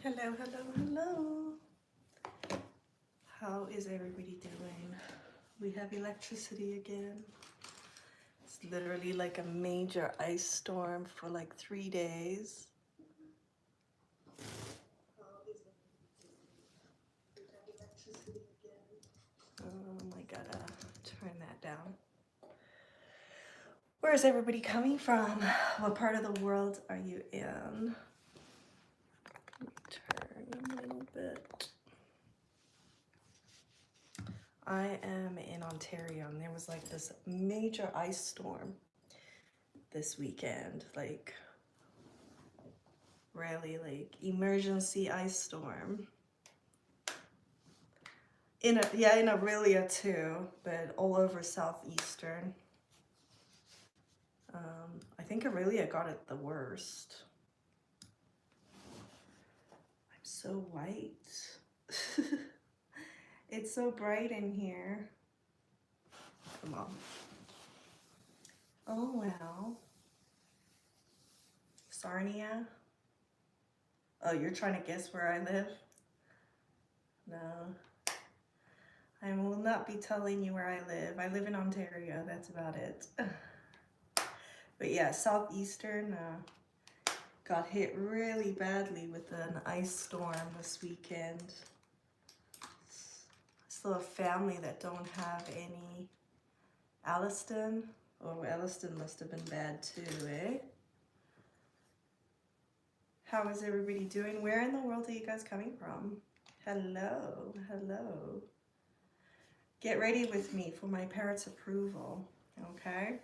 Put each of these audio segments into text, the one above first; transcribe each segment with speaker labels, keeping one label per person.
Speaker 1: Hello, hello, hello. How is everybody doing? We have electricity again. It's literally like a major ice storm for like 3 days. How is everybody doing? We have electricity again. I gotta turn that down. Where is everybody coming from? What part of the world are you in? Turn a little bit. I am in Ontario, and there was like this major ice storm this weekend, like really like emergency ice storm. In Aurelia too, but all over southeastern. I think Aurelia got it the worst. I'm so white. It's so bright in here. Come on. Oh, wow. Sarnia. Oh, you're trying to guess where I live? No. I will not be telling you where I live. I live in Ontario. That's about it. But yeah, southeastern got hit really badly with an ice storm this weekend. Still a family that don't have any Alliston. Oh, Alliston must have been bad too, eh? How is everybody doing? Where in the world are you guys coming from? Hello, hello. Get ready with me for my parrot's approval, okay?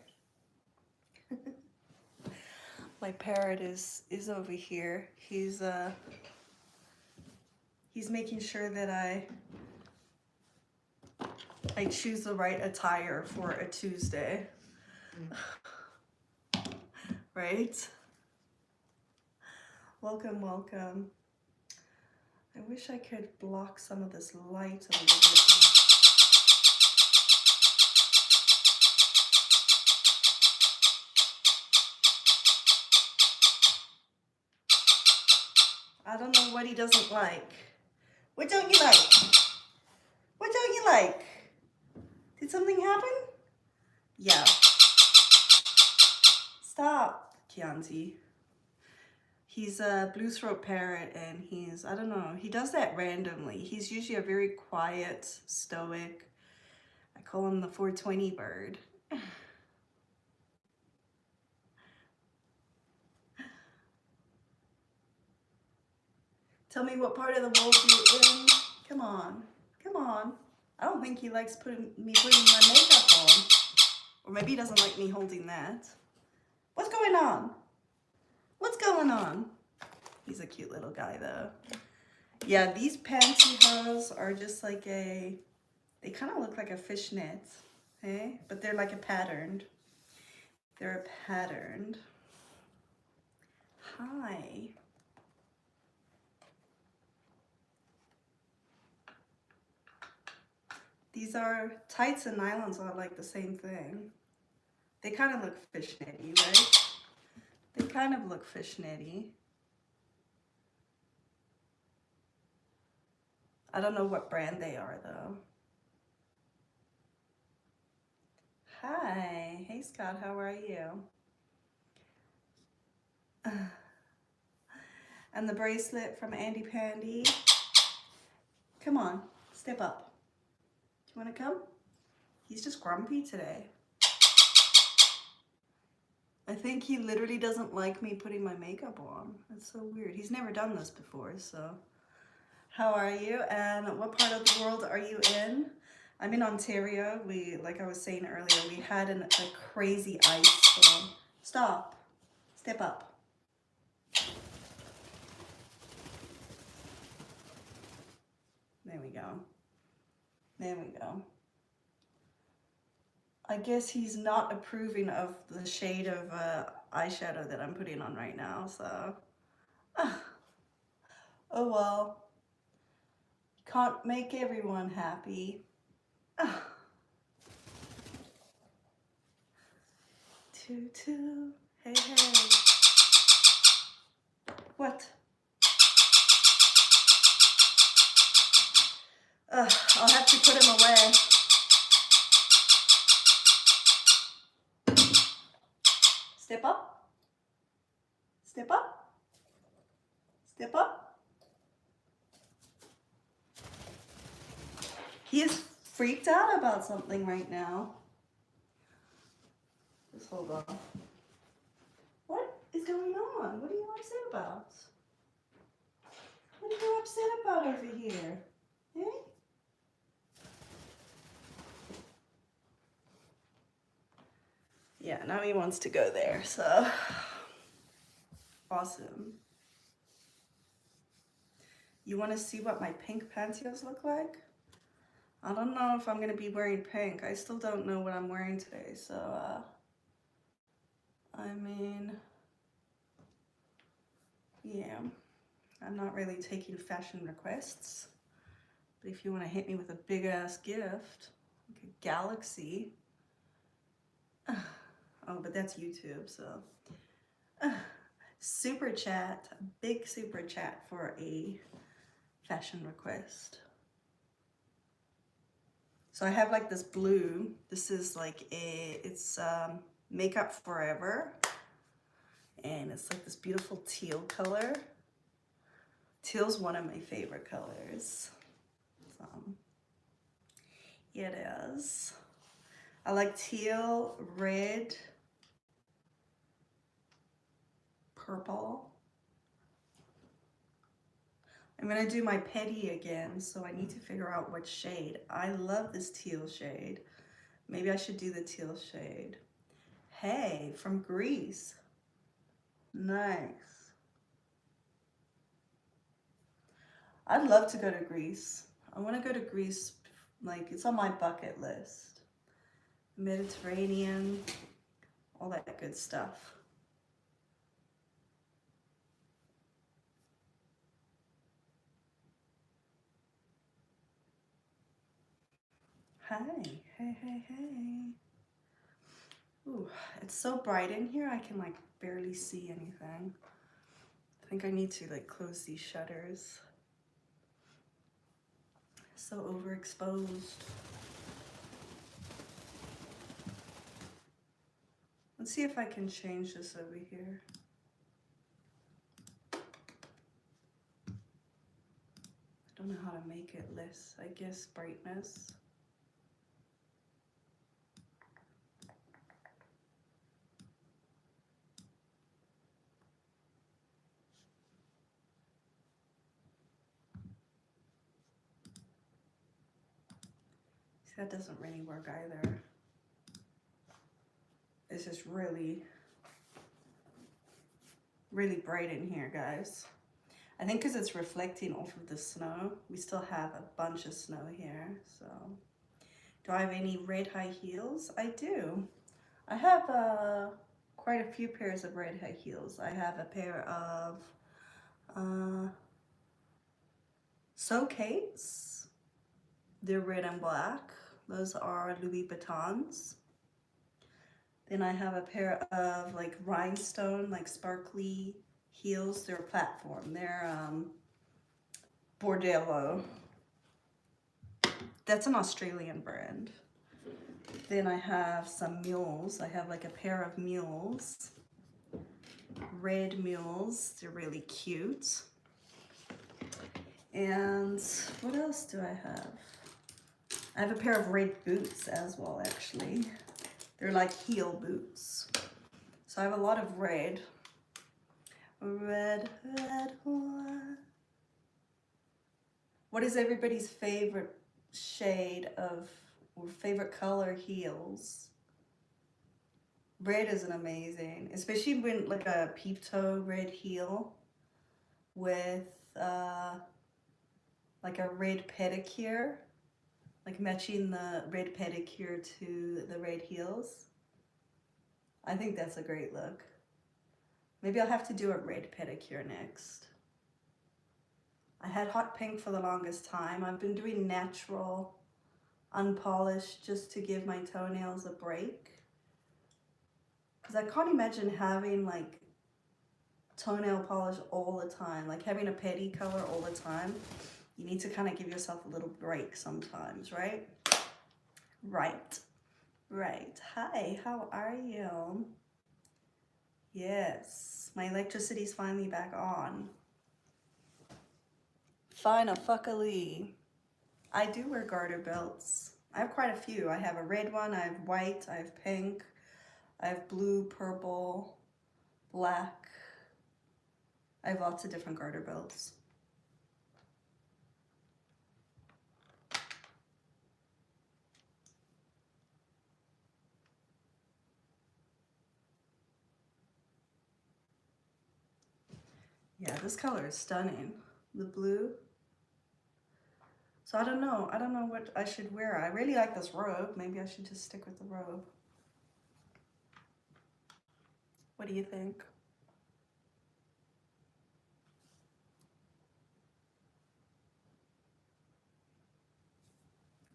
Speaker 1: My parrot is over here. He's making sure that I choose the right attire for a Tuesday. Right? Welcome, welcome. I wish I could block some of this light a little bit. I don't know what he doesn't like. What don't you like? What don't you like? Did something happen? Yeah. Stop, Chianti. He's a blue throat parrot, and he's, I don't know, he does that randomly. He's usually a very quiet, stoic, I call him the 420 bird. Tell me what part of the world you're in. Come on, come on. I don't think he likes putting my makeup on. Or maybe he doesn't like me holding that. What's going on? What's going on? He's a cute little guy though. Yeah, these pantyhose are just like they kind of look like a fishnet, okay? But they're like a patterned. They're a patterned. Hi. These are tights and nylons are like the same thing. They kind of look fishnetty, right? They kind of look fishnetty. I don't know what brand they are though. Hi. Hey Scott, how are you? And the bracelet from Andy Pandy. Come on, step up. Do you want to come? He's just grumpy today. I think he literally doesn't like me putting my makeup on. It's so weird. He's never done this before, so. How are you? And what part of the world are you in? I'm in Ontario. Like I was saying earlier, we had a crazy ice storm. Stop. Step up. There we go. There we go. I guess he's not approving of the shade of eyeshadow that I'm putting on right now, so. Oh well. Can't make everyone happy. Tutu. Hey, hey. What? to put him away. Step up. Step up. Step up. He is freaked out about something right now. Just hold on. What is going on? What are you upset about? What are you upset about over here? Eh? Yeah, now he wants to go there, so awesome. You want to see what my pink pantyhose look like? I don't know if I'm going to be wearing pink. I still don't know what I'm wearing today, so I mean, yeah, I'm not really taking fashion requests, but if you want to hit me with a big ass gift, like a galaxy, oh, but that's YouTube, so super chat, big super chat for a fashion request. So I have like this blue. This is like it's Makeup Forever, and it's like this beautiful teal color. Teal's one of my favorite colors. So yeah, it is. I like teal, red, purple. I'm gonna do my petty again, so I need to figure out what shade. I love this teal shade. Maybe I should do the teal shade. Hey, from Greece. Nice. I'd love to go to Greece. I want to go to Greece, like it's on my bucket list. Mediterranean, all that good stuff. Hey, hey, hey, hey. Ooh, it's so bright in here, I can like barely see anything. I think I need to like close these shutters. So overexposed. Let's see if I can change this over here. I don't know how to make it less, I guess, brightness. See, that doesn't really work either. It's just really, really bright in here, guys. I think because it's reflecting off of the snow. We still have a bunch of snow here, so. Do I have any red high heels? I do. I have quite a few pairs of red high heels. I have a pair of Socates. They're red and black. Those are Louis Vuittons. Then I have a pair of like rhinestone, like sparkly heels. They're platform. They're Bordello. That's an Australian brand. Then I have some mules. I have like a pair of mules. Red mules. They're really cute. And what else do I have? I have a pair of red boots as well, actually. They're like heel boots. So I have a lot of red. Red, red, red. What is everybody's favorite shade of, or favorite color heels? Red is an amazing, especially when like a peep toe red heel with like a red pedicure. Like matching the red pedicure to the red heels. I think that's a great look. Maybe I'll have to do a red pedicure next. I had hot pink for the longest time. I've been doing natural, unpolished, just to give my toenails a break. Because I can't imagine having like toenail polish all the time, like having a petty color all the time. You need to kind of give yourself a little break sometimes, right? Right. Hi, how are you? Yes, my electricity's finally back on. Fine-a-fuckily. I do wear garter belts. I have quite a few. I have a red one, I have white, I have pink, I have blue, purple, black. I have lots of different garter belts. Yeah, this color is stunning. The blue. So I don't know what I should wear. I really like this robe. Maybe I should just stick with the robe. What do you think?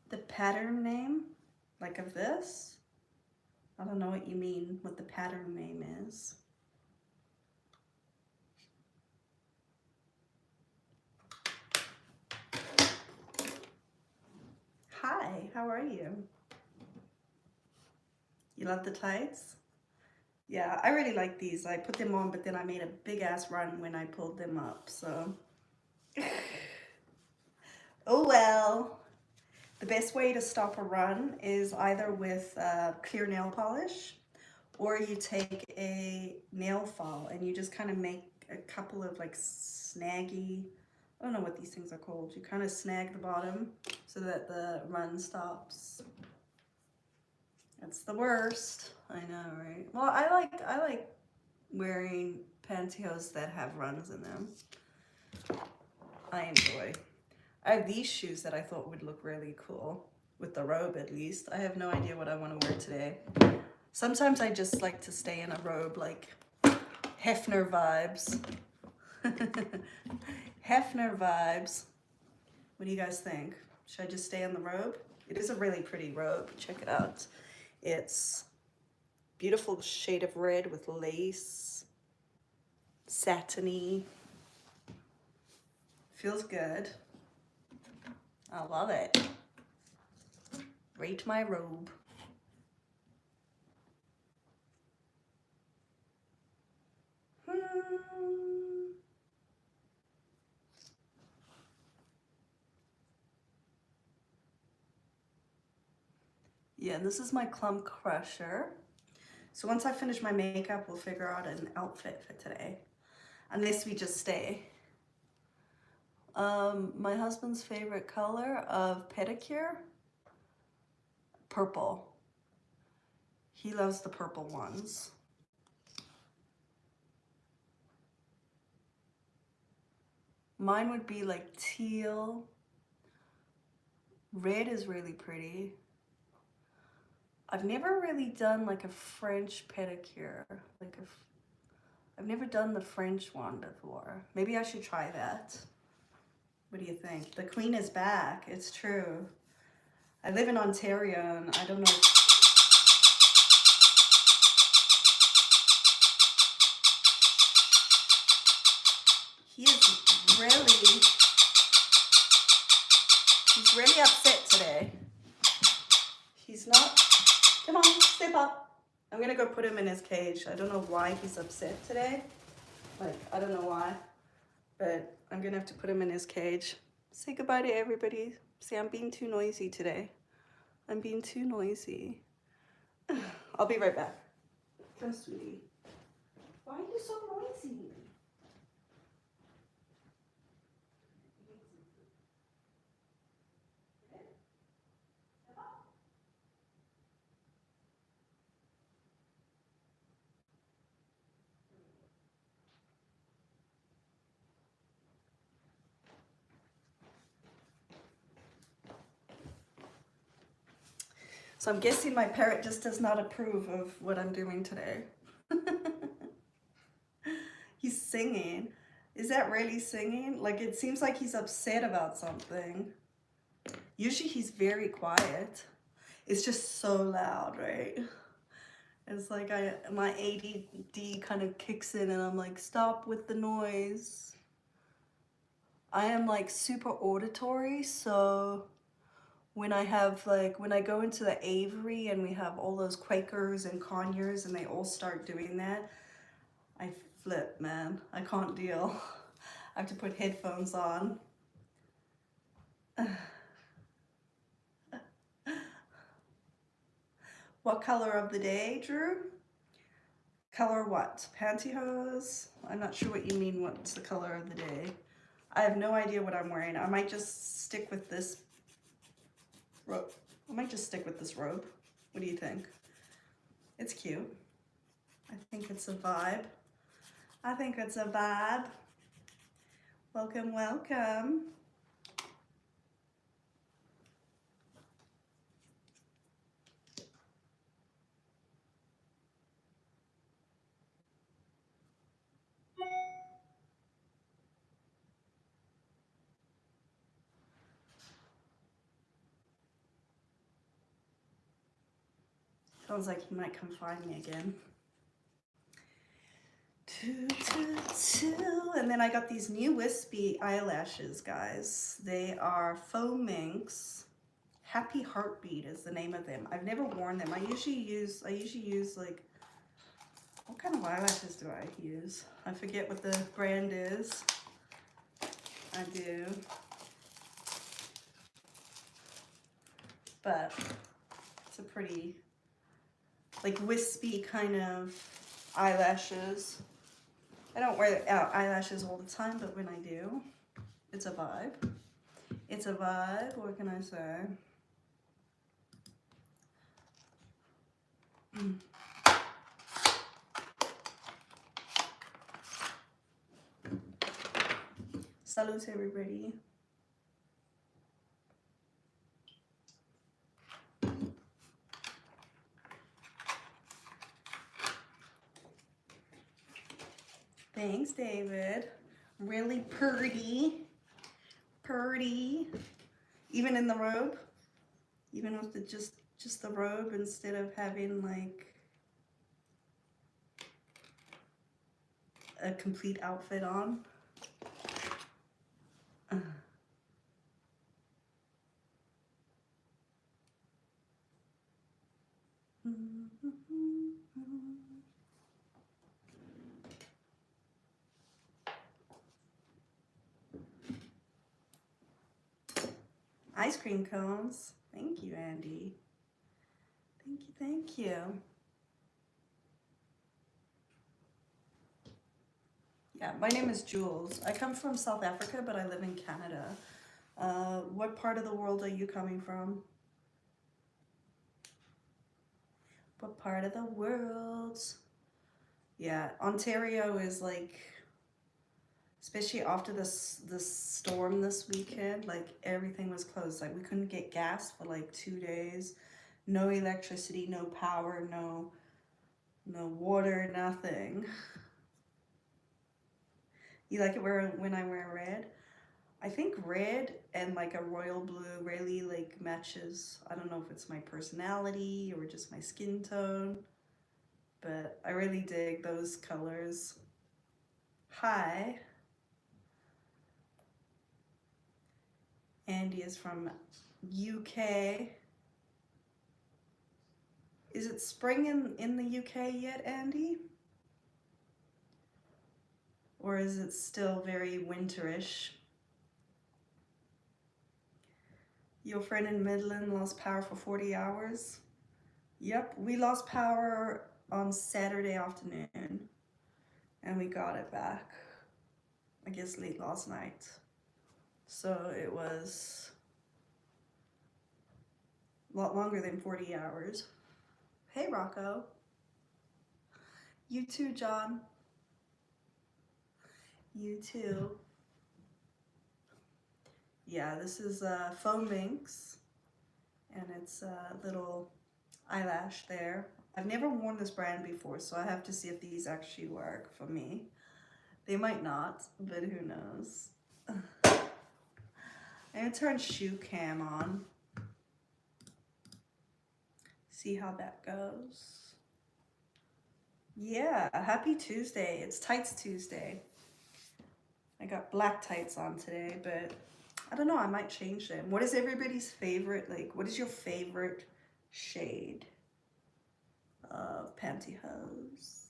Speaker 1: The pattern name, like of this? I don't know what you mean, what the pattern name is. Hi, how are you? You love the tights? Yeah, I really like these. I put them on, but then I made a big ass run when I pulled them up, so. Oh well. The best way to stop a run is either with clear nail polish, or you take a nail file and you just kind of make a couple of like snaggy, I don't know what these things are called. You kind of snag the bottom so that the run stops. That's the worst. I know, right? Well, I like wearing pantyhose that have runs in them. I enjoy. I have these shoes that I thought would look really cool with the robe, at least. I have no idea what I want to wear today. Sometimes I just like to stay in a robe, like Hefner vibes. Hefner vibes. What do you guys think? Should I just stay in the robe? It is a really pretty robe. Check it out. It's beautiful shade of red with lace, satiny. Feels good. I love it. Rate my robe. Yeah, this is my clump crusher. So once I finish my makeup, we'll figure out an outfit for today. Unless we just stay. My husband's favorite color of pedicure? Purple. He loves the purple ones. Mine would be like teal. Red is really pretty. I've never really done like a French pedicure. I've never done the French one before. Maybe I should try that. What do you think? The Queen is back. It's true. I live in Ontario and I don't know. He's really upset today. He's not, come on, step up. I'm gonna go put him in his cage. I don't know why he's upset today. Like, I don't know why, but I'm gonna have to put him in his cage. Say goodbye to everybody. Say I'm being too noisy today. I'm being too noisy. I'll be right back. Come, sweetie. Why are you so noisy? So I'm guessing my parrot just does not approve of what I'm doing today. He's singing. Is that really singing? Like, it seems like he's upset about something. Usually he's very quiet. It's just so loud, right? It's like my ADD kind of kicks in and I'm like, stop with the noise. I am like super auditory, so when I go into the aviary and we have all those Quakers and Conyers and they all start doing that, I flip, man. I can't deal. I have to put headphones on. What color of the day, Drew? Color what? Pantyhose? I'm not sure what you mean, what's the color of the day. I have no idea what I'm wearing. I might just stick with this robe. What do you think? It's cute. I think it's a vibe. Welcome, welcome. Sounds like he might come find me again. And then I got these new wispy eyelashes, guys. They are foam minks. Happy Heartbeat is the name of them. I've never worn them. I usually use like, what kind of eyelashes do I use? I forget what the brand is. I do. But it's a pretty, like, wispy kind of eyelashes. I don't wear eyelashes all the time, but when I do, it's a vibe. It's a vibe, what can I say? Salute everybody. Thanks, David. Really pretty. Pretty. Even in the robe? Even with the just the robe instead of having like a complete outfit on. Ice cream cones. Thank you, Andy. Thank you, thank you. Yeah, my name is Jules. I come from South Africa, but I live in Canada. What part of the world are you coming from? What part of the world? Yeah, Ontario is like, especially after this storm this weekend, like everything was closed. Like we couldn't get gas for like 2 days. No electricity, no power, no water, nothing. You like it when I wear red? I think red and like a royal blue really like matches. I don't know if it's my personality or just my skin tone, but I really dig those colors. Hi. Andy is from UK. Is it spring in the UK yet, Andy? Or is it still very winterish? Your friend in Midland lost power for 40 hours? Yep, we lost power on Saturday afternoon and we got it back, I guess late last night. So it was a lot longer than 40 hours. Hey, Rocco. You too, John. You too. Yeah, this is foam minks, and it's a little eyelash there. I've never worn this brand before, so I have to see if these actually work for me. They might not, but who knows. I'm gonna turn shoe cam on. See how that goes. Yeah, happy Tuesday. It's Tights Tuesday. I got black tights on today, but I don't know, I might change them. What is everybody's favorite, like, what is your favorite shade of pantyhose?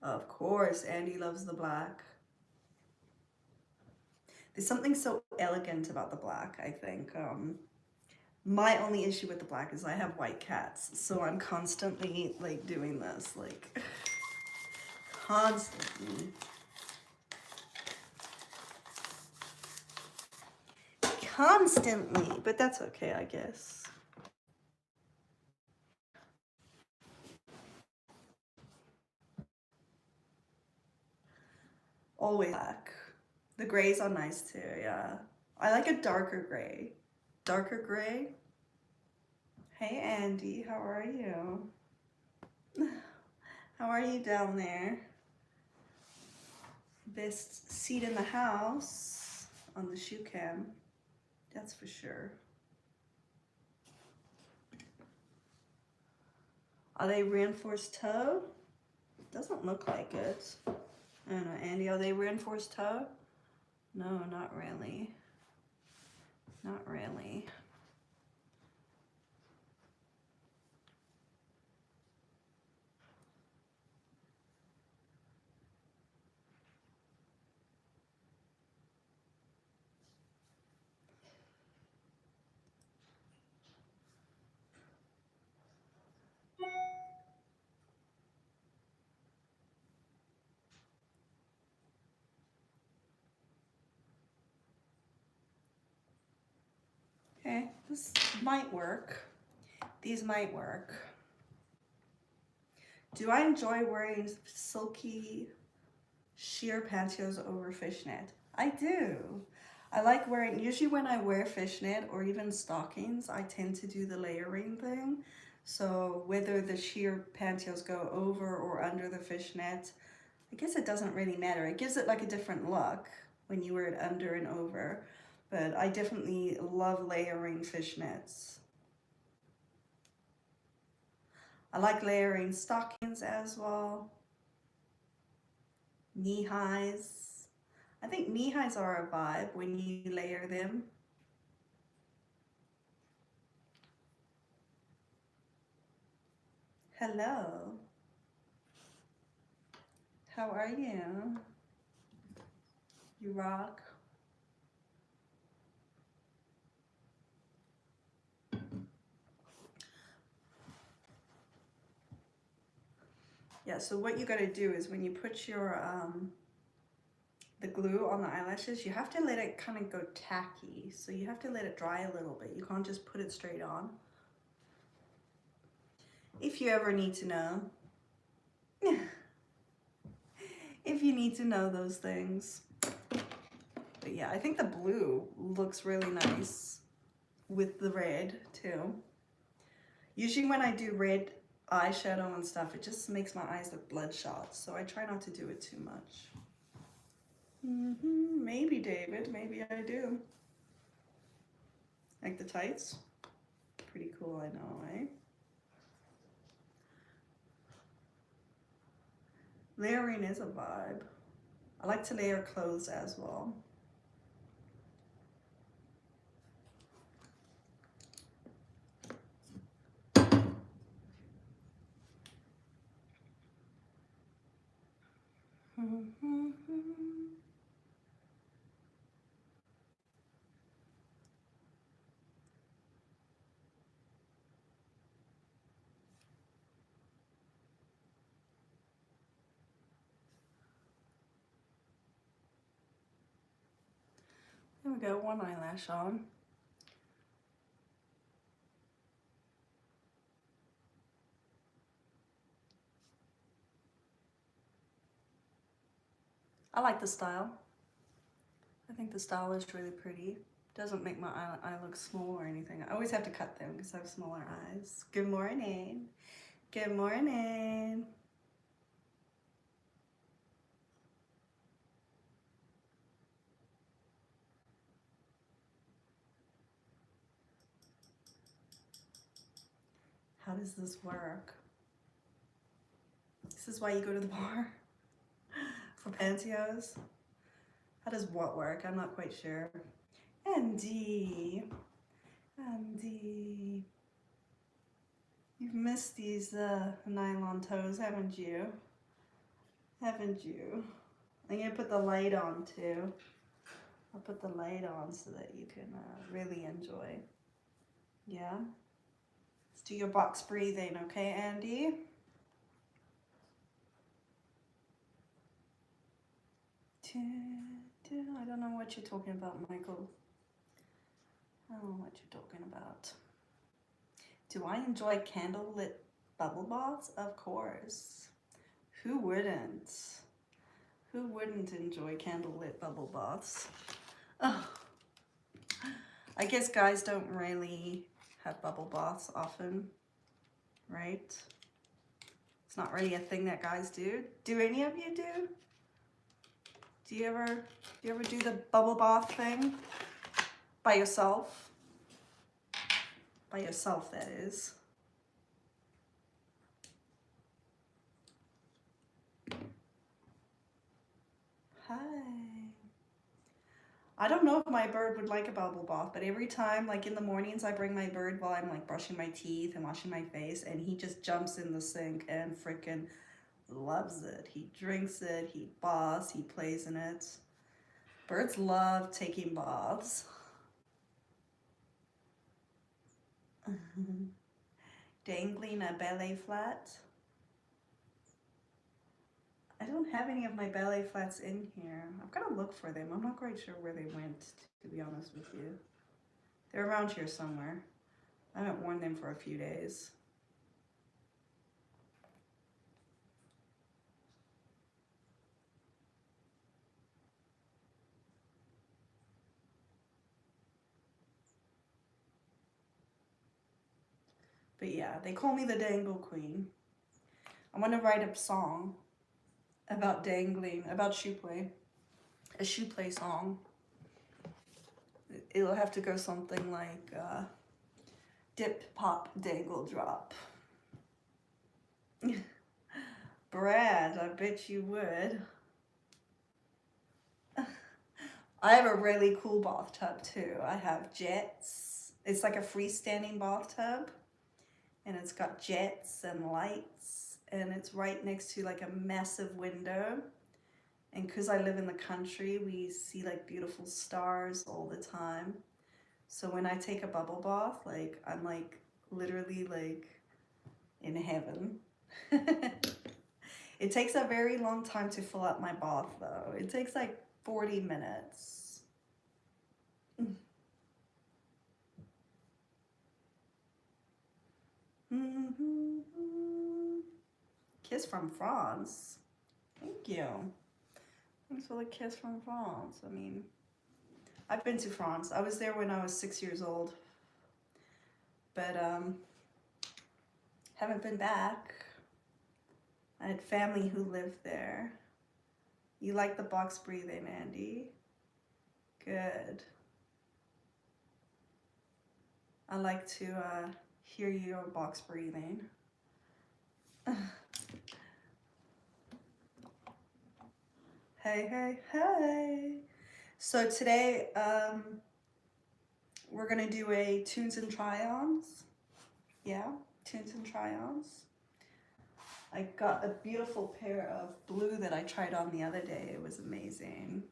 Speaker 1: Of course, Andy loves the black. There's something so elegant about the black, I think. My only issue with the black is I have white cats, so I'm constantly like doing this, like constantly. Constantly, but that's okay, I guess. Always black. The grays are nice too, yeah. I like a darker gray. Darker gray. Hey Andy, how are you? How are you down there? Best seat in the house on the shoe cam, that's for sure. Are they reinforced toe? Doesn't look like it. I don't know, Andy, are they reinforced toe? No, not really. Not really. Okay, this might work. These might work. Do I enjoy wearing silky sheer pantyhose over fishnet? I do. I like wearing, usually when I wear fishnet or even stockings, I tend to do the layering thing. So whether the sheer pantyhose go over or under the fishnet, I guess it doesn't really matter. It gives it like a different look when you wear it under and over. But I definitely love layering fishnets. I like layering stockings as well. Knee highs. I think knee highs are a vibe when you layer them. Hello. How are you? You rock. Yeah, so what you gotta do is when you put your the glue on the eyelashes, you have to let it kind of go tacky. So you have to let it dry a little bit. You can't just put it straight on. If you ever need to know. If you need to know those things. But yeah, I think the blue looks really nice with the red too. Usually when I do red eyeshadow and stuff, it just makes my eyes look bloodshot. So I try not to do it too much. Maybe, David, maybe I do. Like the tights? Pretty cool, I know, eh? Layering is a vibe. I like to layer clothes as well. There we go, one eyelash on. I like the style. I think the style is really pretty. Doesn't make my eye look small or anything. I always have to cut them because I have smaller eyes. Good morning. Good morning. How does this work? This is why you go to the bar for pantyhose. How does what work? I'm not quite sure. Andy, you've missed these nylon toes, haven't you? Haven't you? I'm gonna put the light on too. I'll put the light on so that you can really enjoy. Yeah? Let's do your box breathing, okay, Andy? I don't know what you're talking about, Michael. I don't know what you're talking about. Do I enjoy candlelit bubble baths? Of course. Who wouldn't? Who wouldn't enjoy candlelit bubble baths? Oh. I guess guys don't really have bubble baths often, right? It's not really a thing that guys do. Do any of you do? Do you ever do the bubble bath thing by yourself? By yourself, that is. Hi. I don't know if my bird would like a bubble bath, but every time, like in the mornings, I bring my bird while I'm like brushing my teeth and washing my face, and he just jumps in the sink and freaking loves it. He drinks it, he baths, he plays in it. Birds love taking baths. Dangling a ballet flat. I don't have any of my ballet flats in here. I've got to look for them. I'm not quite sure where they went, to be honest with you. They're around here somewhere. I haven't worn them for a few days. But yeah, they call me the Dangle Queen. I want to write a song about dangling, about shoe play. A shoe play song. It'll have to go something like dip, pop, dangle, drop. Brad, I bet you would. I have a really cool bathtub too. I have jets. It's like a freestanding bathtub. And it's got jets and lights. And it's right next to like a massive window. And because I live in the country, we see like beautiful stars all the time. So when I take a bubble bath, like I'm like literally like in heaven. It takes a very long time to fill up my bath though. It takes like 40 minutes. Kiss from France. Thank you. Thanks for the kiss from France. I mean, I've been to France. I was there when I was 6 years old. But haven't been back. I had family who lived there. You like the box breathing, Andy? Good. I like to hear your box breathing. Hey, hey, hey. So today, we're gonna do a tunes and try-ons. Yeah, tunes and try-ons. I got a beautiful pair of blue that I tried on the other day. It was amazing.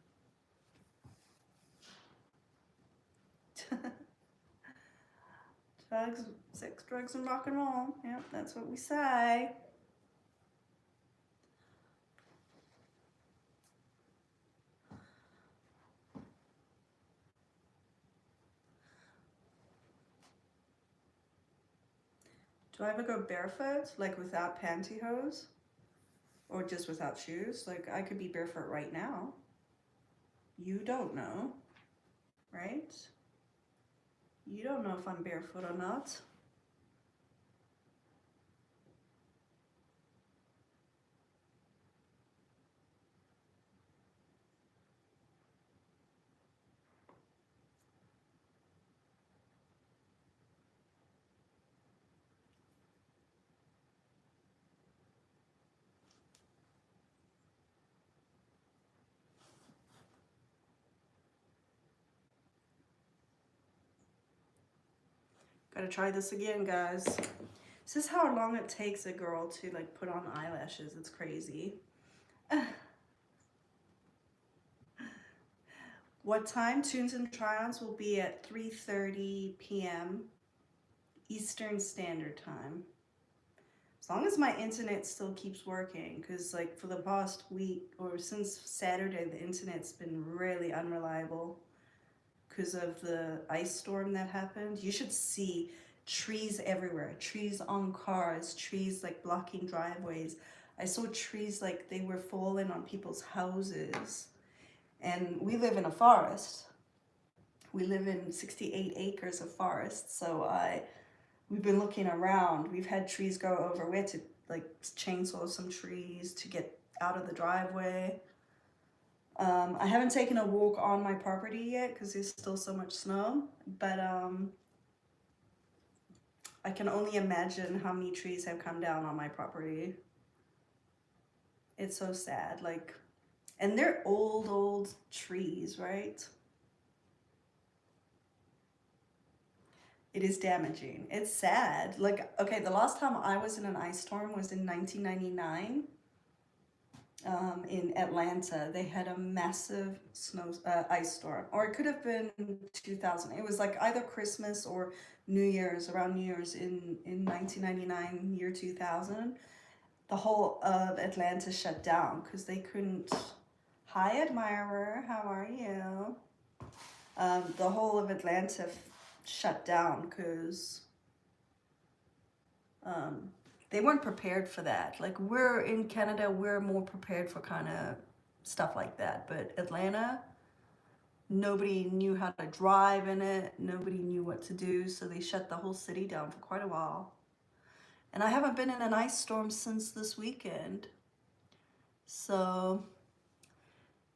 Speaker 1: Drugs, sex, drugs, and rock and roll. Yep, that's what we say. Do I ever go barefoot, like without pantyhose? Or just without shoes? Like I could be barefoot right now. You don't know, right? You don't know if I'm barefoot or not. Gotta try this again, guys. This is how long it takes a girl to like put on eyelashes. It's crazy. What time? Tunes and try-ons will be at 3:30 p.m. Eastern Standard Time. As long as my internet still keeps working, because like for the past week or since Saturday, the internet's been really unreliable because of the ice storm that happened. You should see trees everywhere, trees on cars, trees like blocking driveways. I saw trees like they were falling on people's houses. And we live in a forest. We live in 68 acres of forest. So we've been looking around. We've had trees go over. We had to like chainsaw some trees to get out of the driveway. I haven't taken a walk on my property yet because there's still so much snow, but I can only imagine how many trees have come down on my property. It's so sad, like, and they're old trees, right? It is damaging. It's sad. Like, okay, the last time I was in an ice storm was in 1999. In Atlanta, they had a massive ice storm, or it could have been 2000. It was like either Christmas or New Year's, around New Year's in 1999, year 2000. The whole of Atlanta shut down because they couldn't. Hi, admirer, how are you? The whole of Atlanta shut down because they weren't prepared for that. Like, we're in Canada, we're more prepared for kind of stuff like that. But Atlanta, nobody knew how to drive in it. Nobody knew what to do. So they shut the whole city down for quite a while. And I haven't been in an ice storm since this weekend. So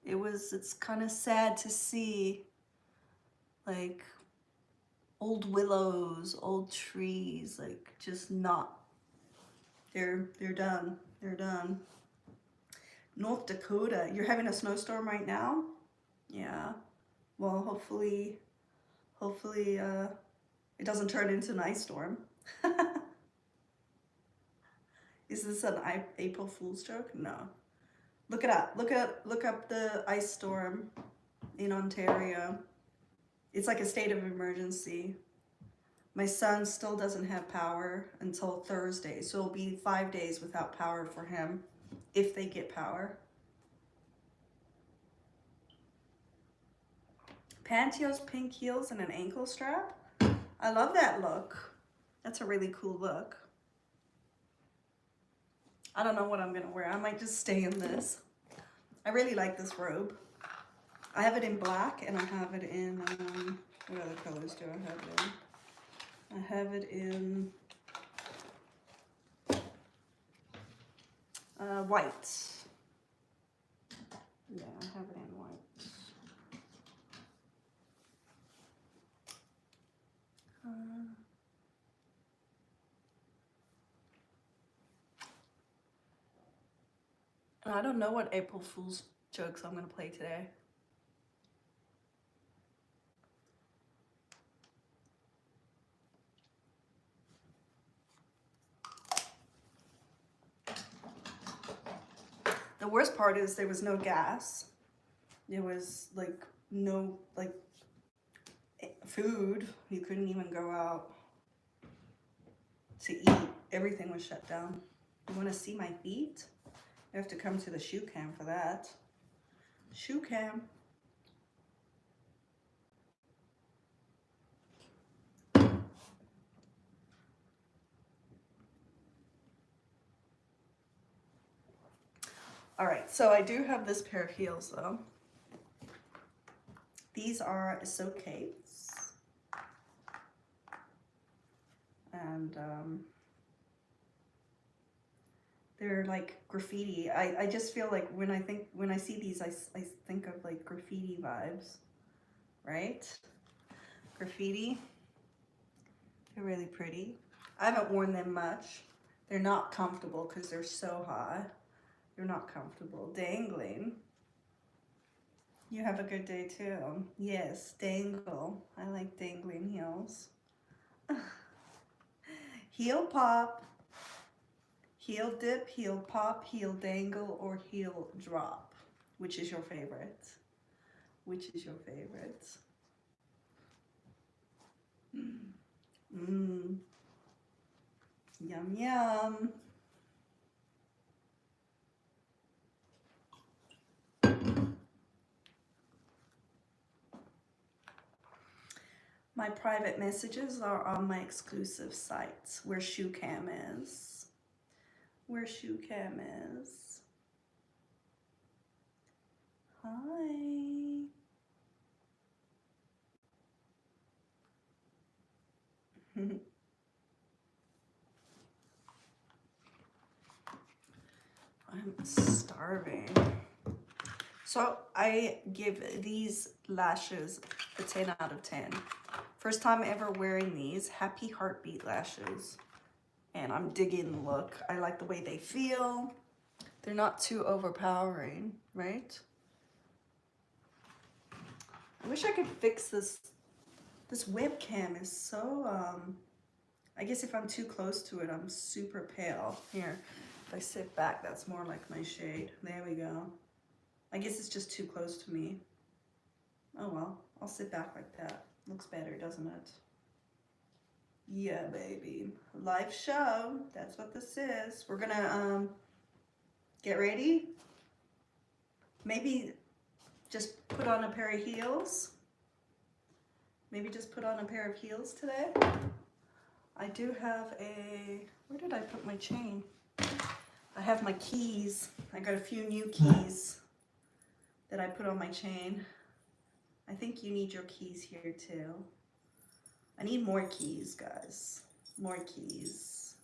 Speaker 1: it's kind of sad to see like old willows, old trees, like just not. They're done. They're done. North Dakota, you're having a snowstorm right now? Yeah. Well, hopefully it doesn't turn into an ice storm. Is this an April Fool's joke? No. Look it up. Look up the ice storm in Ontario. It's like a state of emergency. My son still doesn't have power until Thursday, so it'll be 5 days without power for him, if they get power. Pantyhose, pink heels, and an ankle strap. I love that look. That's a really cool look. I don't know what I'm gonna wear. I might just stay in this. I really like this robe. I have it in black, and I have it in, what other colors do I have it in? I have it in white. Yeah, I have it in white. And I don't know what April Fool's jokes I'm going to play today. The worst part is there was no gas. There was like no food. You couldn't even go out to eat. Everything was shut down. You want to see my feet? You have to come to the shoe cam for that. Shoe cam. All right, so I do have this pair of heels though. These are Socates. And they're like graffiti. I just feel like when I see these, I think of like graffiti vibes, right? Graffiti. They're really pretty. I haven't worn them much. They're not comfortable because they're so high. They're not comfortable. Dangling. You have a good day too. Yes, dangle. I like dangling heels. Heel pop, heel dip, heel pop, heel dangle, or heel drop. Which is your favorite? Which is your favorite? Mmm. Yum, yum. My private messages are on my exclusive site where ShoeCam is. Where ShoeCam is. Hi. I'm starving. So I give these lashes a 10 out of 10. First time ever wearing these Happy Heartbeat lashes. And I'm digging the look. I like the way they feel. They're not too overpowering, right? I wish I could fix this. This webcam is so, I guess if I'm too close to it, I'm super pale. Here, if I sit back, that's more like my shade. There we go. I guess it's just too close to me. Oh well, I'll sit back like that. Looks better, doesn't it? Yeah, baby. Live show. That's what this is. We're gonna get ready. Maybe just put on a pair of heels. Maybe just put on a pair of heels today. I do have a, where did I put my chain? I have my keys. I got a few new keys that I put on my chain. I think you need your keys here too. I need more keys, guys. More keys.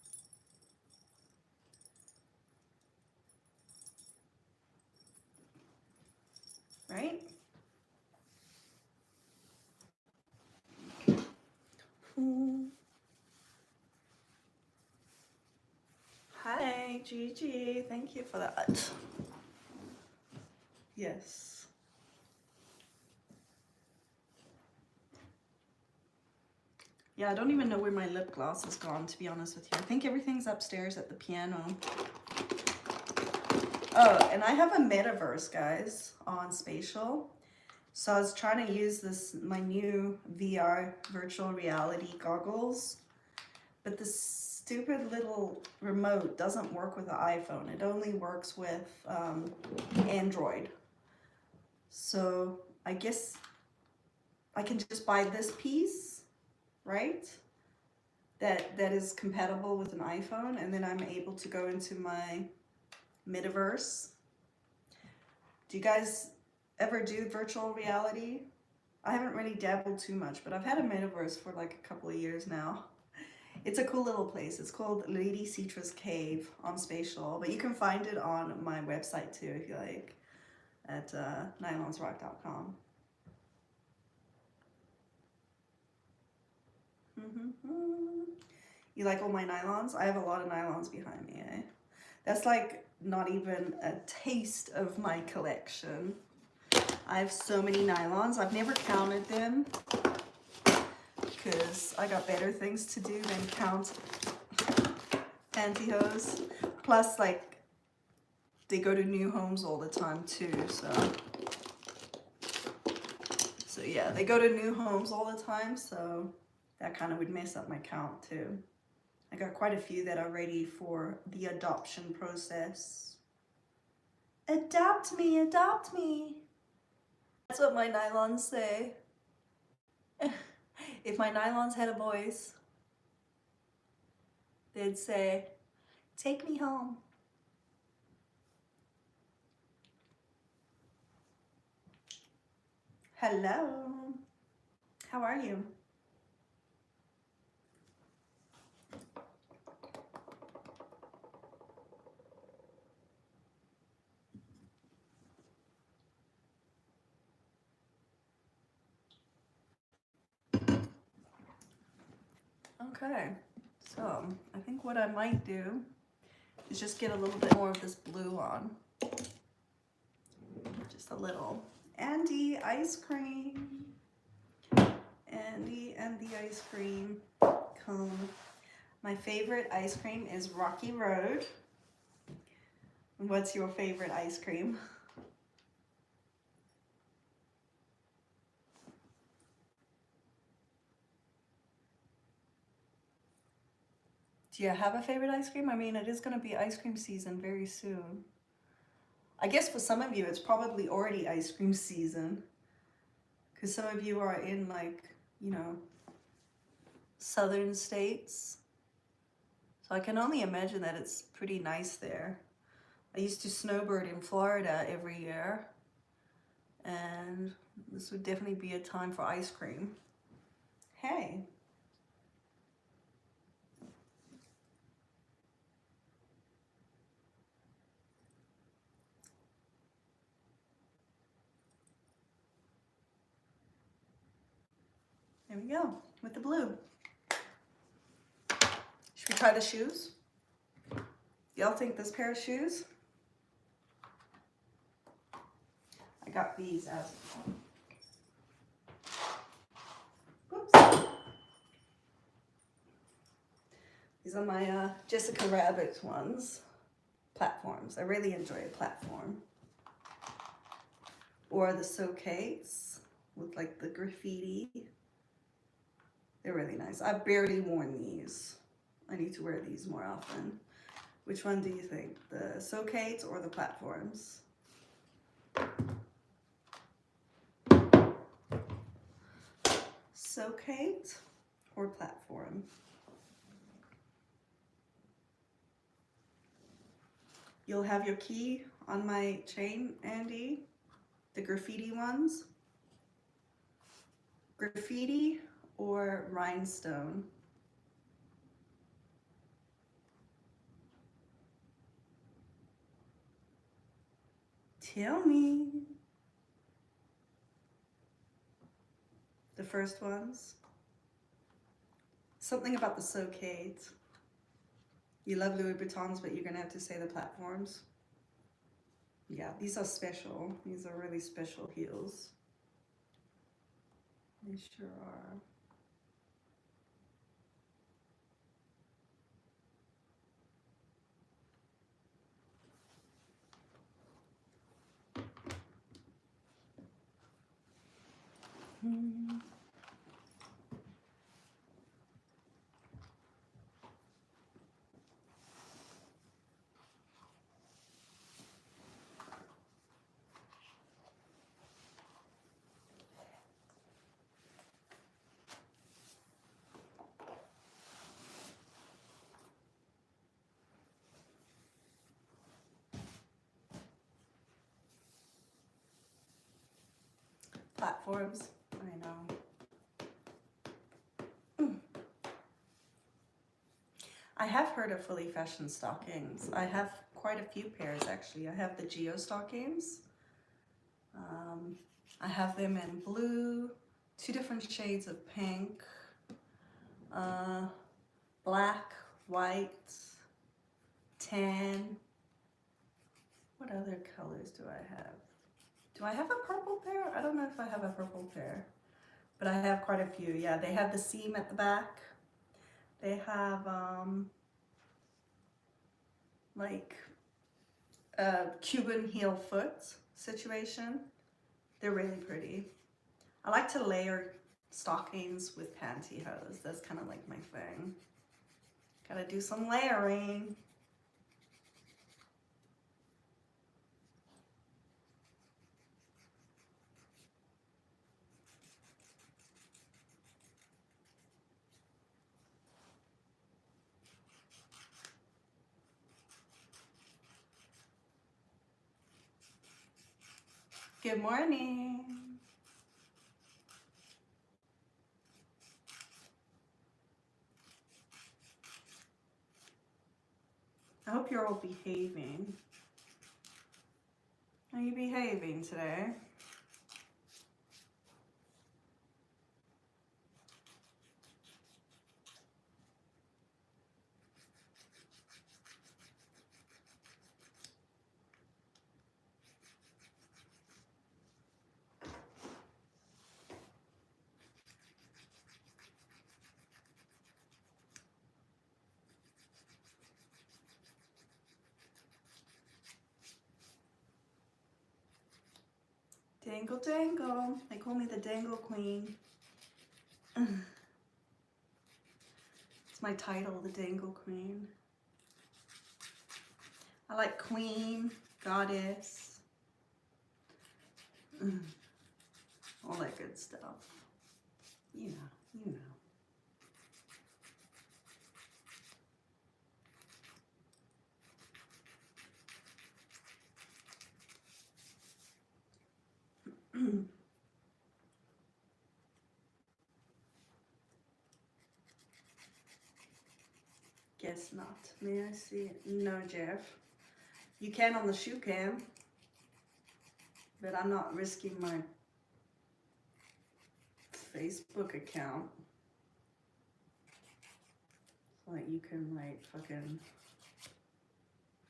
Speaker 1: Right? Hi, Gigi. Thank you for that. Yes. Yeah, I don't even know where my lip gloss has gone, to be honest with you. I think everything's upstairs at the piano. Oh, and I have a metaverse, guys, on Spatial. So I was trying to use this, my new VR virtual reality goggles, but this stupid little remote doesn't work with the iPhone. It only works with Android. So I guess I can just buy this piece, right? That is compatible with an iPhone, and then I'm able to go into my metaverse. Do you guys ever do virtual reality? I haven't really dabbled too much, but I've had a metaverse for like a couple of years now. It's a cool little place. It's called Lady Citra's Cave on Spatial, but you can find it on my website too if you like, at nylonsrock.com. You like all my nylons? I have a lot of nylons behind me, eh? That's like not even a taste of my collection. I have so many nylons. I've never counted them because I got better things to do than count pantyhose. Plus, like, they go to new homes all the time too, so yeah, they go to new homes all the time, so that kind of would mess up my count too. I got quite a few that are ready for the adoption process. Adopt me, adopt me. That's what my nylons say. If my nylons had a voice, they'd say, take me home. Hello. How are you? Okay, so I think what I might do is just get a little bit more of this blue on. Just a little. Andy, ice cream. Andy and the ice cream cone. My favorite ice cream is Rocky Road. What's your favorite ice cream? Do you have a favorite ice cream? I mean, it is going to be ice cream season very soon. I guess for some of you, it's probably already ice cream season. Because some of you are in, like, you know, southern states. So I can only imagine that it's pretty nice there. I used to snowbird in Florida every year. And this would definitely be a time for ice cream. Hey. There we go, with the blue. Should we try the shoes? Y'all think this pair of shoes? I got these as whoops. These are my Jessica Rabbit ones. Platforms. I really enjoy a platform. Or the Socates with like the graffiti. They're really nice. I've barely worn these. I need to wear these more often. Which one do you think? The Socates or the platforms? Socate or platform? You'll have your key on my chain, Andy. The graffiti ones. Graffiti or rhinestone? Tell me. The first ones. Something about the Socate. You love Louis Vuittons, but you're gonna have to say the platforms. Yeah, these are special. These are really special heels. They sure are. Platforms, I know. I have heard of fully fashioned stockings. I have quite a few pairs actually. I have the Geo stockings. I have them in blue, 2 different shades of pink, black, white, tan. What other colors do I have? Do I have a purple pair? I don't know if I have a purple pair, but I have quite a few. Yeah, they have the seam at the back. They have like a Cuban heel foot situation. They're really pretty. I like to layer stockings with pantyhose. That's kind of like my thing. Gotta do some layering. Good morning. I hope you're all behaving. Are you behaving today? Dangle, dangle. They call me the Dangle Queen. It's my title, the Dangle Queen. I like queen, goddess, all that good stuff. You know, you know. Guess not. May I see it? No, Jeff. You can on the shoe cam, but I'm not risking my Facebook account so that you can like fucking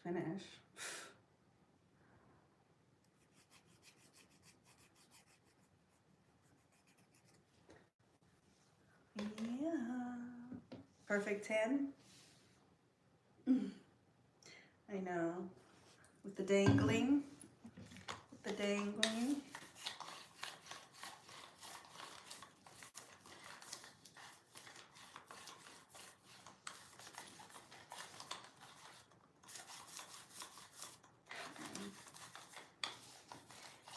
Speaker 1: finish. Yeah. Perfect 10. I know. With the dangling. With the dangling.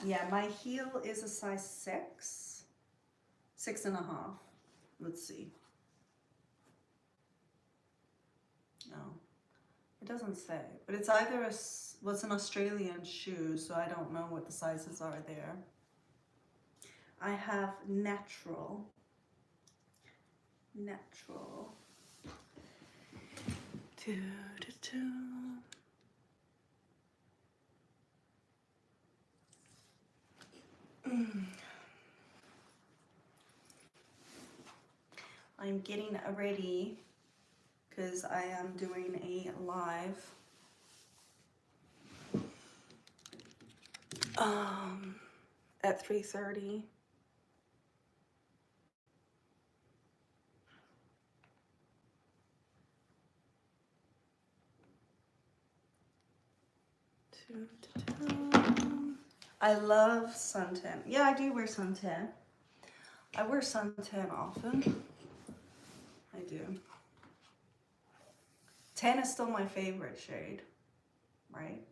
Speaker 1: Yeah, my heel is a size 6. 6.5. Let's see. No, it doesn't say, but it's either what's an Australian shoe, so I don't know what the sizes are there. I have natural. I'm getting ready because I am doing a live at 3:30. I love suntan. Yeah, I do wear suntan. I wear suntan often. I do. Tan is still my favorite shade, right?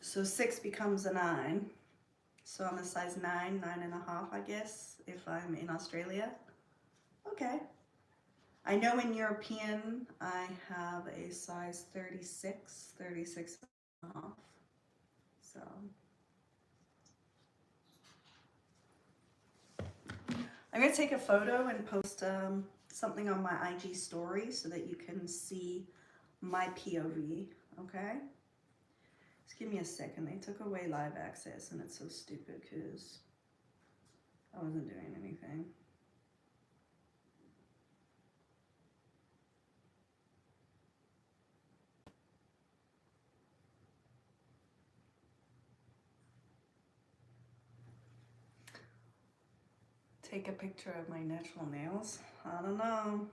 Speaker 1: So 6 becomes a 9. So I'm a size 9, 9.5, I guess, if I'm in Australia. Okay. I know in European, I have a size 36, 36.5. So. I'm going to take a photo and post something on my IG story so that you can see my POV, okay? Just give me a second. They took away live access and it's so stupid because I wasn't doing anything. Take a picture of my natural nails? I don't know.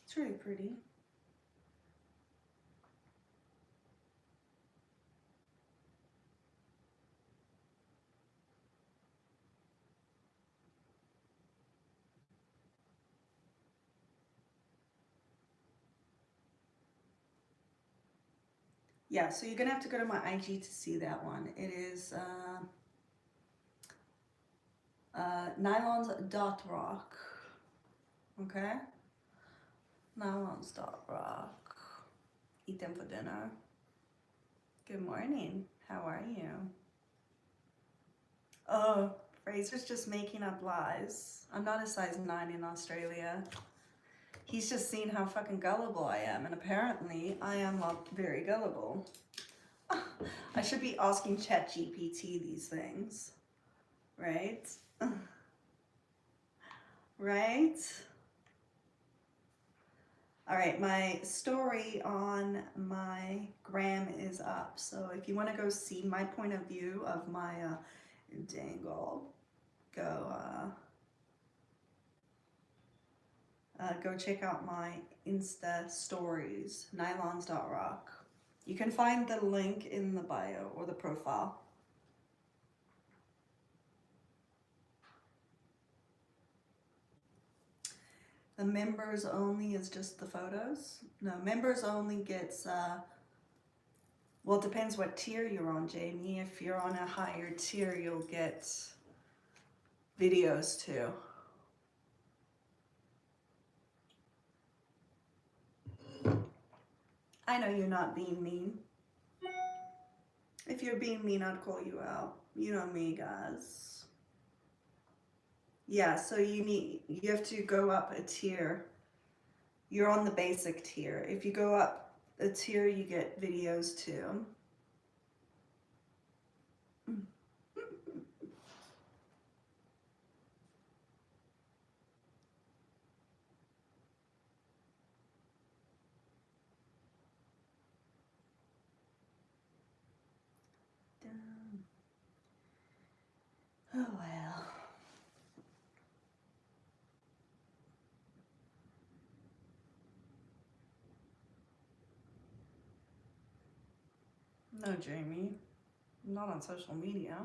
Speaker 1: It's really pretty. Yeah, so you're gonna have to go to my IG to see that one. It is Nylons.rock. Okay? Nylons.rock. Eat them for dinner. Good morning. How are you? Oh, Fraser's just making up lies. I'm not a size 9 in Australia. He's just seen how fucking gullible I am, and apparently I am not very gullible. I should be asking ChatGPT these things. right? Right? All right, my story on my gram is up. So if you want to go see my point of view of my dangle, go check out my Insta stories, nylons.rock. You can find the link in the bio or the profile. The members only is just the photos. No, members only gets, well, it depends what tier you're on, Jamie. If you're on a higher tier, you'll get videos too. I know you're not being mean. If you're being mean, I'd call you out. You know me, guys. Yeah, so you have to go up a tier. You're on the basic tier. If you go up a tier, you get videos too. Oh well. No, Jamie. I'm not on social media.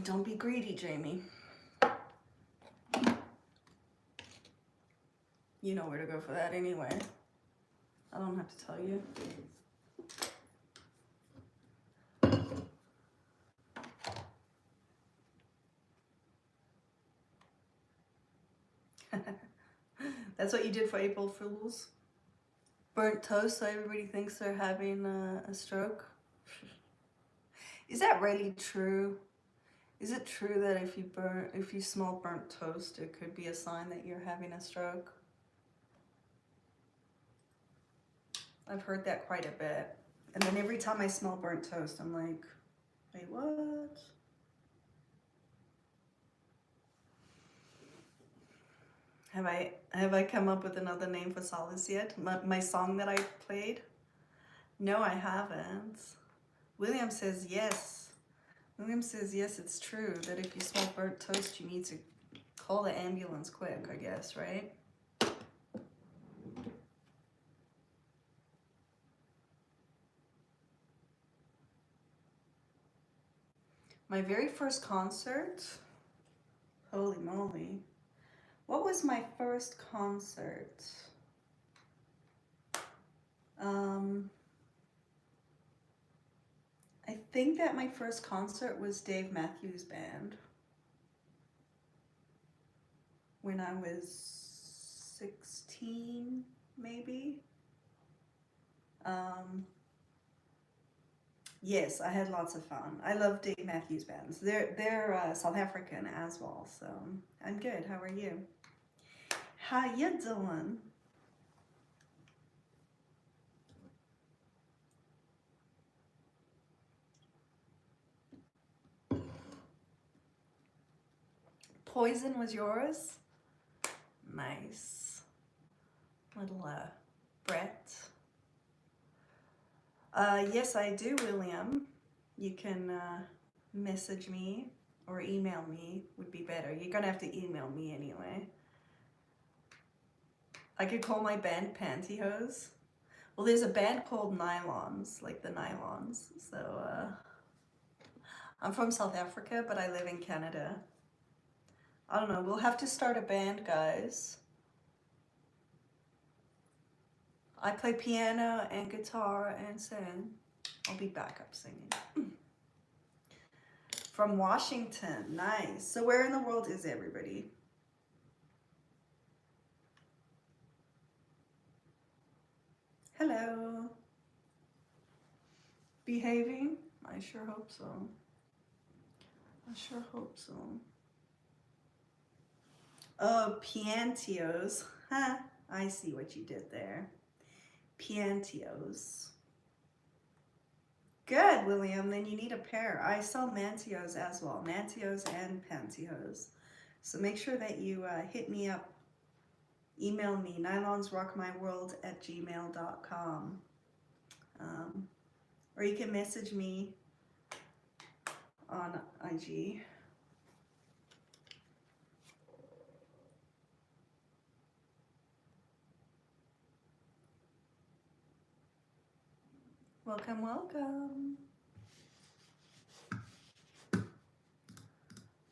Speaker 1: Don't be greedy, Jamie. You know where to go for that anyway. I don't have to tell you. That's what you did for April Fools? Burnt toast so everybody thinks they're having a stroke? Is that really true? Is it true that if you smell burnt toast, it could be a sign that you're having a stroke? I've heard that quite a bit. And then every time I smell burnt toast, I'm like, wait, what? Have I come up with another name for solace yet? My song that I played? No, I haven't. William says yes. William says yes, it's true that if you smell burnt toast, you need to call the ambulance quick, I guess, right? My very first concert, holy moly. What was my first concert? I think that my first concert was Dave Matthews Band when I was 16, maybe. Yes, I had lots of fun. I love Dave Matthews Bands. They're South African as well, so I'm good. How are you? How you doing? Poison was yours? Nice. Little Brett. Yes, I do, William. You can message me or email me would be better. You're gonna have to email me anyway. I could call my band Pantyhose. Well, there's a band called Nylons, like the Nylons. So I'm from South Africa, but I live in Canada. I don't know, we'll have to start a band, guys. I play piano and guitar and sing. I'll be backup singing. From Washington, nice. So where in the world is everybody? Hello. Behaving? I sure hope so. I sure hope so. Oh, Pantyhose. Huh, I see what you did there. Pantyhose. Good, William. Then you need a pair. I sell Pantyhose as well. Pantyhose and Pantyhose. So make sure that you hit me up. Email me, nylonsrockmyworld@gmail.com. Or you can message me on IG. Welcome, welcome. I'm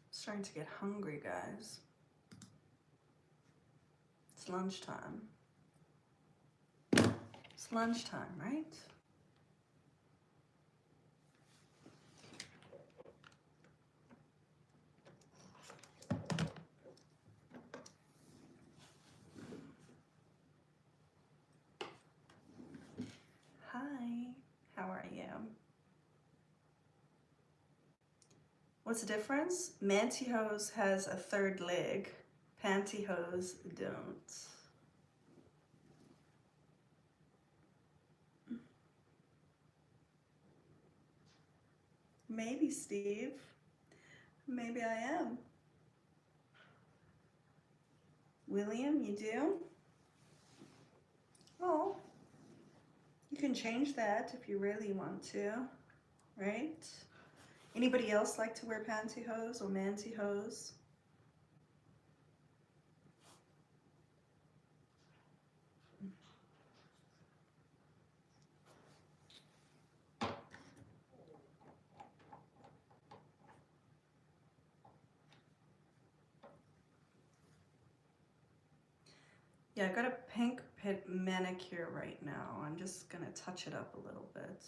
Speaker 1: starting to get hungry, guys. It's lunchtime. It's lunchtime, right? Hi, how are you? What's the difference? Pantyhose has a third leg. Pantyhose don't. Maybe, Steve. Maybe I am. William, you do? Oh, you can change that if you really want to, right? Anybody else like to wear pantyhose or mantyhose? Yeah, I got a pink manicure right now. I'm just gonna touch it up a little bit.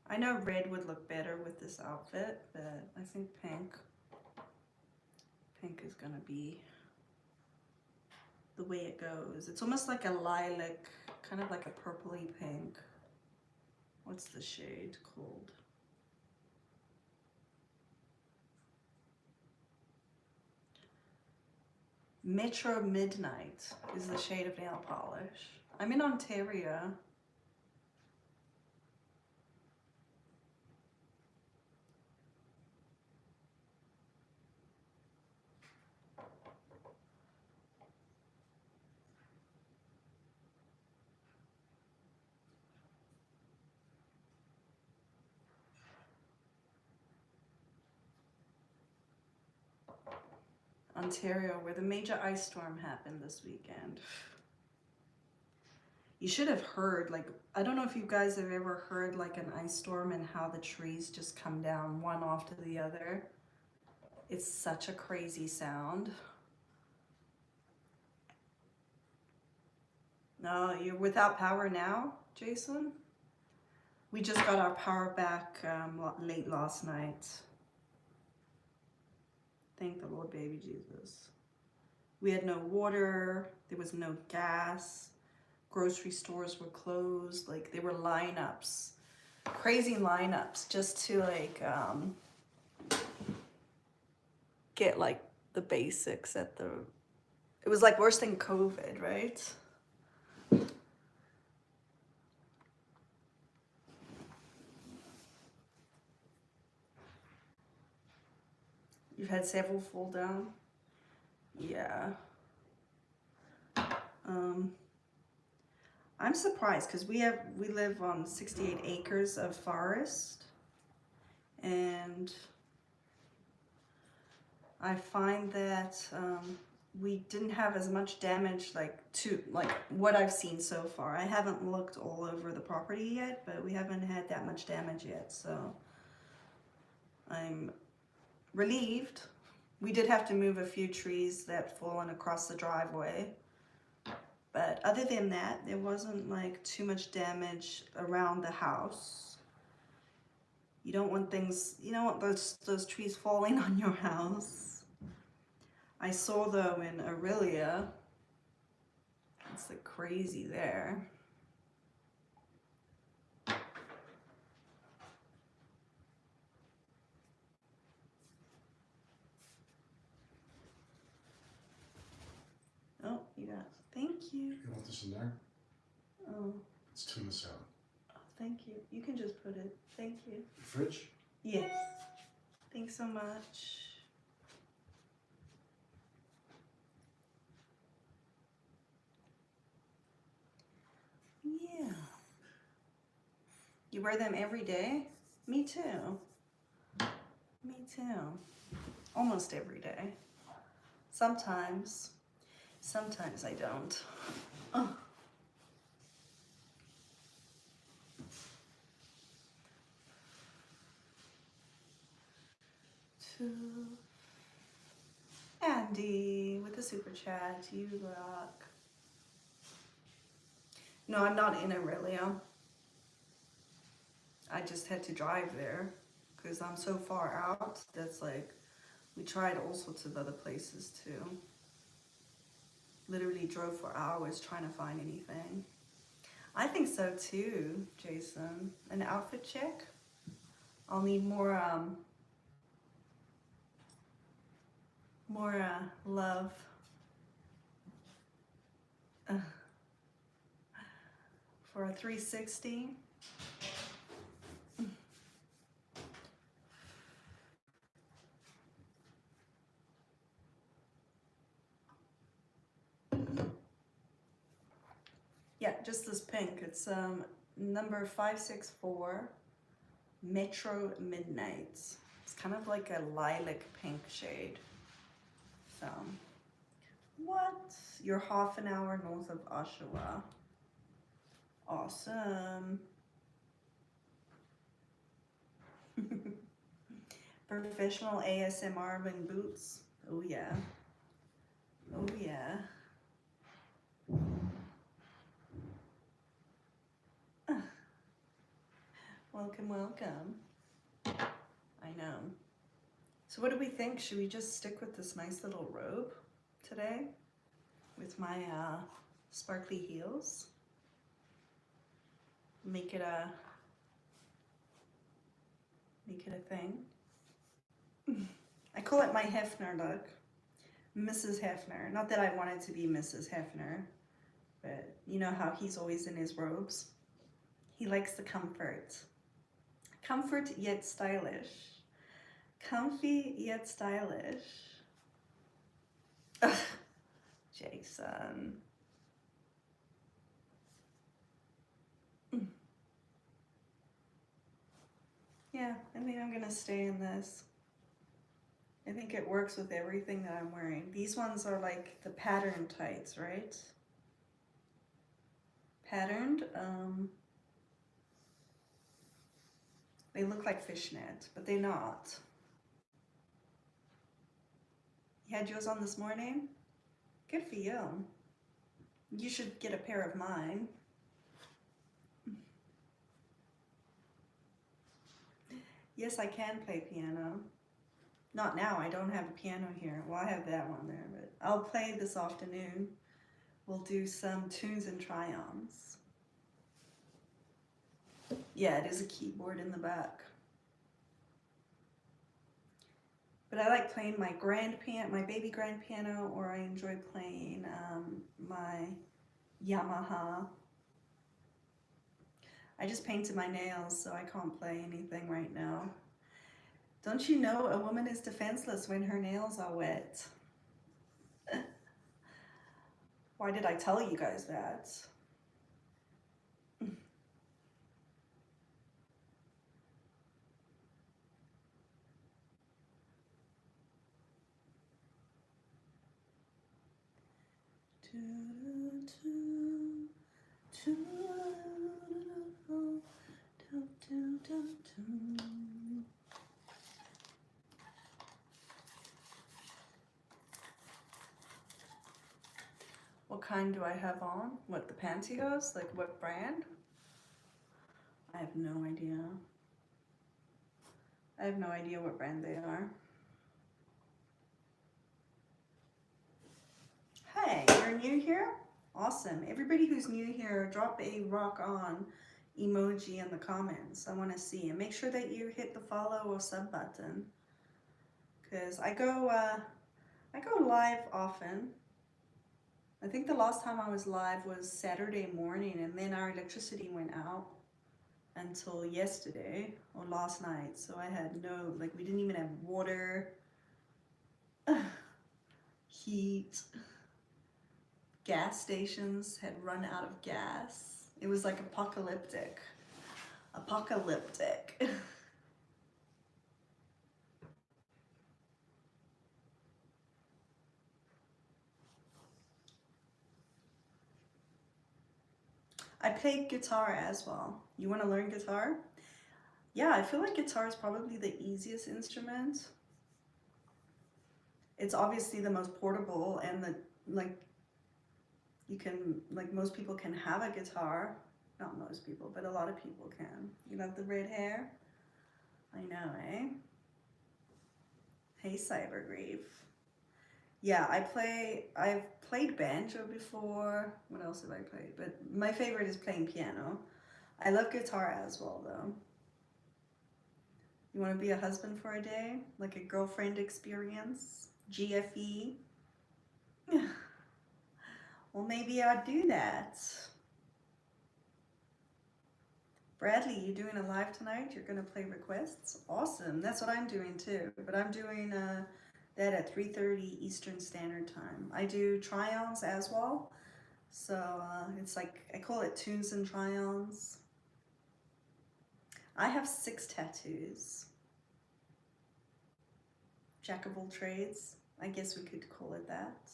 Speaker 1: I know red would look better with this outfit, but I think pink is gonna be the way it goes. It's almost like a lilac, kind of like a purpley pink. What's the shade called? Metro Midnight is the shade of nail polish. I'm in Ontario. Ontario, where the major ice storm happened this weekend. You should have heard, like, I don't know if you guys have ever heard like an ice storm and how the trees just come down one after the other. It's such a crazy sound. No, you're without power now, Jason? We just got our power back late last night. Thank the Lord, baby Jesus. We had no water, there was no gas, grocery stores were closed, like there were lineups, crazy lineups just to like get like the basics at the, it was like worse than COVID, right? You've had several fall down? Yeah. I'm surprised because we live on 68 acres of forest, and I find that we didn't have as much damage like what I've seen so far. I haven't looked all over the property yet, but we haven't had that much damage yet, so I'm relieved. We did have to move a few trees that fallen across the driveway, but other than that, there wasn't like too much damage around the house. You don't want things, you don't want those trees falling on your house. I saw though in Aurelia, it's like crazy there. Oh, you got it. Thank you.
Speaker 2: You want this in there?
Speaker 1: Oh.
Speaker 2: Let's tune this out.
Speaker 1: Oh, Thank you. You can just put it. Thank you.
Speaker 2: Fridge?
Speaker 1: Yes. Thanks so much. Yeah. You wear them every day? Me too. Me too. Almost every day. Sometimes I don't. Oh. To Andy with the super chat, you rock. No, I'm not in Aurelia. I just had to drive there because I'm so far out. That's like, we tried all sorts of other places too. Literally drove for hours trying to find anything. I think so too, Jason. An outfit check? I'll need more love. For a 360. Yeah, just this pink. It's number 564, Metro Midnight. It's kind of like a lilac pink shade. So, what? You're half an hour north of Oshawa. Awesome. Professional ASMR in boots. Oh yeah. Oh yeah. Welcome, welcome. I know. So what do we think? Should we just stick with this nice little robe today with my sparkly heels? Make it a thing. I call it my Hefner look. Mrs. Hefner. Not that I wanted to be Mrs. Hefner, but you know how he's always in his robes. He likes the comfort. Comfort yet stylish. Comfy yet stylish. Ugh, Jason. Yeah, I think I'm gonna stay in this. I think it works with everything that I'm wearing. These ones are like the pattern tights, right? Patterned. They look like fishnet, but they're not. You had yours on this morning? Good for you. You should get a pair of mine. Yes, I can play piano. Not now, I don't have a piano here. Well, I have that one there, but I'll play this afternoon. We'll do some tunes and try-ons. Yeah, it is a keyboard in the back. But I like playing my baby grand piano, or I enjoy playing my Yamaha. I just painted my nails, so I can't play anything right now. Don't you know a woman is defenseless when her nails are wet? Why did I tell you guys that? What kind do I have on? What, the Pantyhose? Like what brand? I have no idea. I have no idea what brand they are. Hey, you're new here? Awesome. Everybody who's new here, drop a rock on emoji in the comments. I want to see. And make sure that you hit the follow or sub button. Because I go live often. I think the last time I was live was Saturday morning, and then our electricity went out. until yesterday or last night. So I had no, like, we didn't even have water, heat. Gas stations had run out of gas. It was like apocalyptic. Apocalyptic. I play guitar as well. You want to learn guitar? Yeah, I feel like guitar is probably the easiest instrument. It's obviously the most portable, and the, like, you can, like, most people can have a guitar. Not most people, but a lot of people can. You love the red hair? I know, eh? Hey, Cybergrief. Yeah, I've played banjo before. What else have I played? But my favorite is playing piano. I love guitar as well, though. You want to be a husband for a day? Like a girlfriend experience? GFE? Well, maybe I'd do that. Bradley, you doing a live tonight? You're gonna play requests? Awesome. That's what I'm doing too. But I'm doing that at 3:30 Eastern Standard Time. I do try-ons as well. So it's like, I call it tunes and try-ons. I have 6 tattoos. Jack of all trades. I guess we could call it that.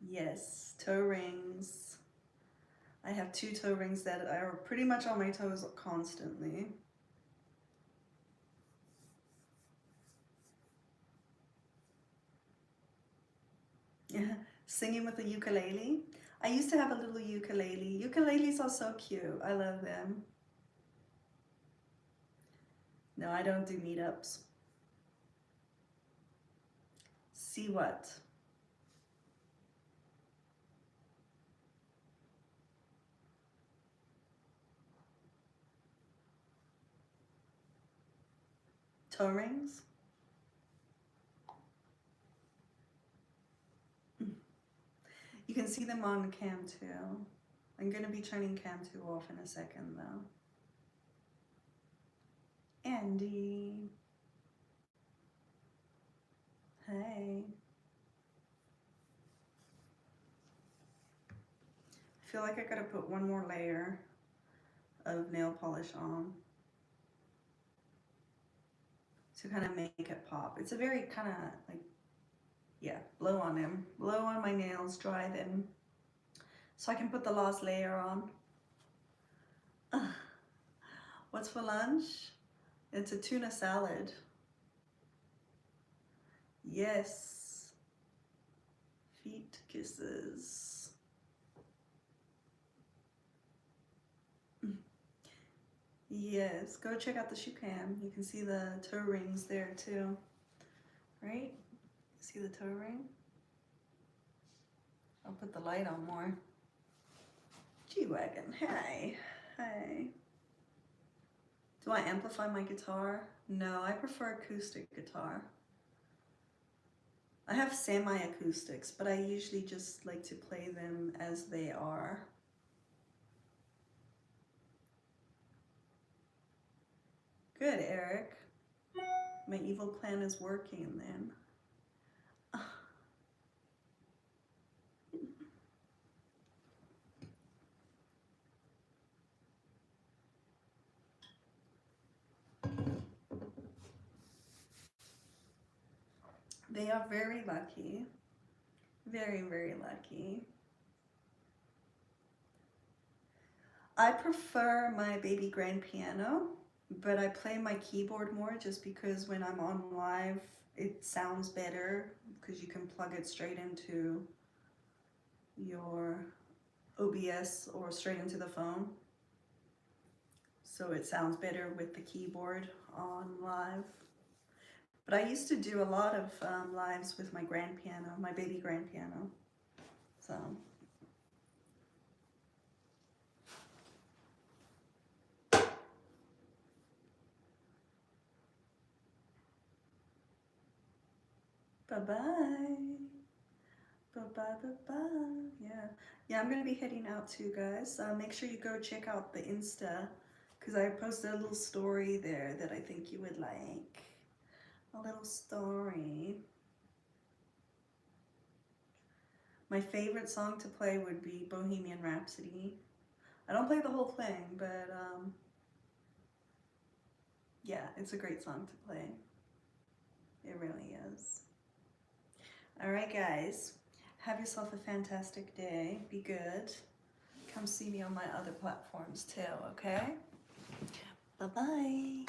Speaker 1: Yes, toe rings. I have 2 toe rings that are pretty much on my toes constantly. Yeah, singing with a ukulele. I used to have a little ukulele. Ukuleles are so cute. I love them. No, I don't do meetups. See what? Toe rings? You can see them on cam too. I'm going to be turning cam 2 off in a second though. Andy. Hey. I feel like I gotta put one more layer of nail polish on to kind of make it pop. It's a very kind of like, yeah, blow on them. Blow on my nails, dry them, so I can put the last layer on. What's for lunch? It's a tuna salad. Yes. Feet kisses. Yes, go check out the shoe cam. You can see the toe rings there too. Right? See the toe ring? I'll put the light on more. G-Wagon, hey, hey. Do I amplify my guitar? No, I prefer acoustic guitar. I have semi-acoustics, but I usually just like to play them as they are. Good, Eric. My evil plan is working then. They are very lucky. Very, very lucky. I prefer my baby grand piano, but I play my keyboard more just because when I'm on live, it sounds better because you can plug it straight into your OBS or straight into the phone. So it sounds better with the keyboard on live. But I used to do a lot of lives with my grand piano, my baby grand piano. So. Bye-bye. Bye-bye, bye-bye. Yeah, I'm going to be heading out too, guys. Make sure you go check out the Insta because I posted a little story there that I think you would like. A little story. My favorite song to play would be Bohemian Rhapsody. I don't play the whole thing, but yeah, it's a great song to play. It really is. All right, guys. Have yourself a fantastic day. Be good. Come see me on my other platforms too, okay? Bye-bye.